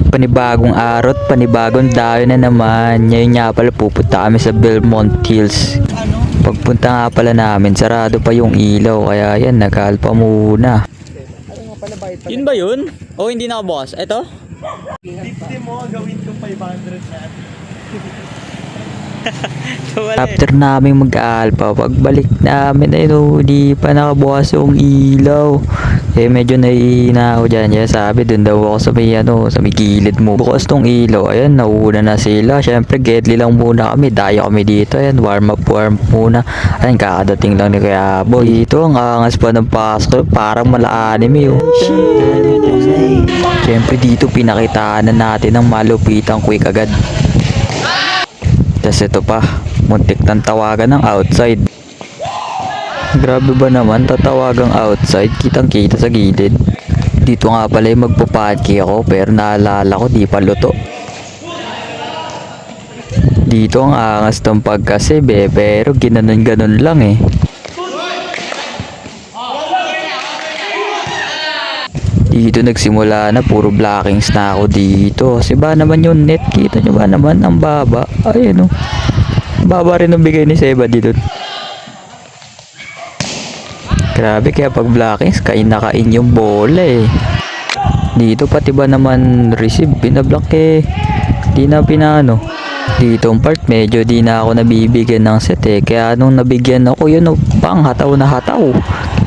Panibagong araw at panibagong dayo na naman. Ngayon nga pala pupunta kami sa Belmont Hills. Pagpunta nga pala namin, sarado pa yung ilaw. Kaya yan, nag-alpa muna. Yun ba yun? O hindi nakabukas? Eto? 50 mo, gawin kong 500 na. After namin mag-alpa, pagbalik namin ay hindi pa nakabukas yung ilaw. Eh medyo nahihina ako dyan. Kaya sabi dun daw ako sa may gilid mo. Bukas tong ilaw. Ayan, nauna na sila. Syempre gedli lang muna kami. Dayo kami dito. Ayan, warm up muna. Ayan, kakadating lang ni Kuya Boy. Ito ang angas pa ng Pasko. Parang mala-anime oh. Syempre dito pinakitaan na natin ang malupitang quick agad. Tas ito pa, muntik ng tawagan ng outside. Grabe ba naman, tatawagang outside, kitang kita sa gilid. Dito nga pala yung magpapadki ako, pero naalala ko di pa luto. Dito ang angas ng pagkasebe, pero ginanon-ganon lang eh. Dito nagsimula na, puro blockings na ako dito. Kasi ba naman yung net, kita nyo ba naman, ang baba. Ayun oh, baba rin ang bigay ni Seba dito. Grabe, kaya pag blockings, kain na kain yung bola eh. Dito pati ba naman receive, binablock eh. Di na pinano. Dito ang part, medyo di na ako nabibigyan ng set eh. Kaya nung nabigyan ako, yun oh, pang hataw na hataw.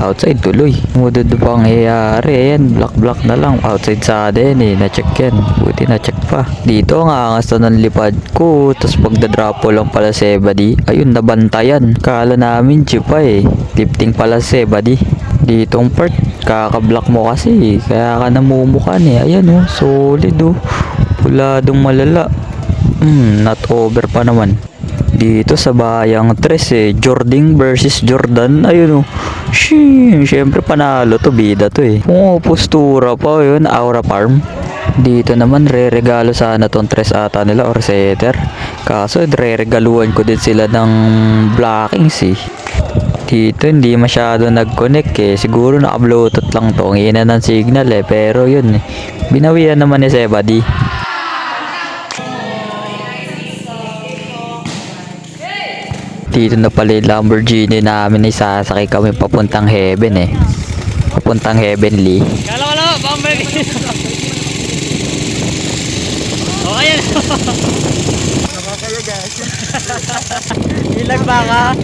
Outside tuloy. Mudod pang iyari. Ayan, block na lang. Outside sa atin eh. Na-check yan. Buti na-check pa. Dito ang angas na ng lipad ko. Tapos pagdadrop lang pala Sebadi. Ayun, nabantayan. Kala namin chipa eh. Lifting pala Sebadi. Dito ang part, kakablock mo kasi. Kaya ka namumukan eh. Ayan oh, solid oh. Puladong malala. Not over pa naman. Dito sa bayang tres eh, Jordan versus Jordan. Ayun oh. Siyempre panalo to, bida to eh. Postura pa yun, Aura Farm. Dito naman re-regalo sana tong tres ata nila or setter. Kaso re-regaluan ko din sila ng blockings eh. Dito hindi masyado nag-connect eh. Siguro naka-bluetooth lang to. Ang ina ng signal eh. Pero yun eh, binawian naman ni Sebadi. Dito na pala yung Lamborghini namin ay sasakay kami papuntang heaven eh. Papuntang heavenly. Kala ko lang, bumper dito. Okay yan. Nakakaya guys. Ilag ba ka?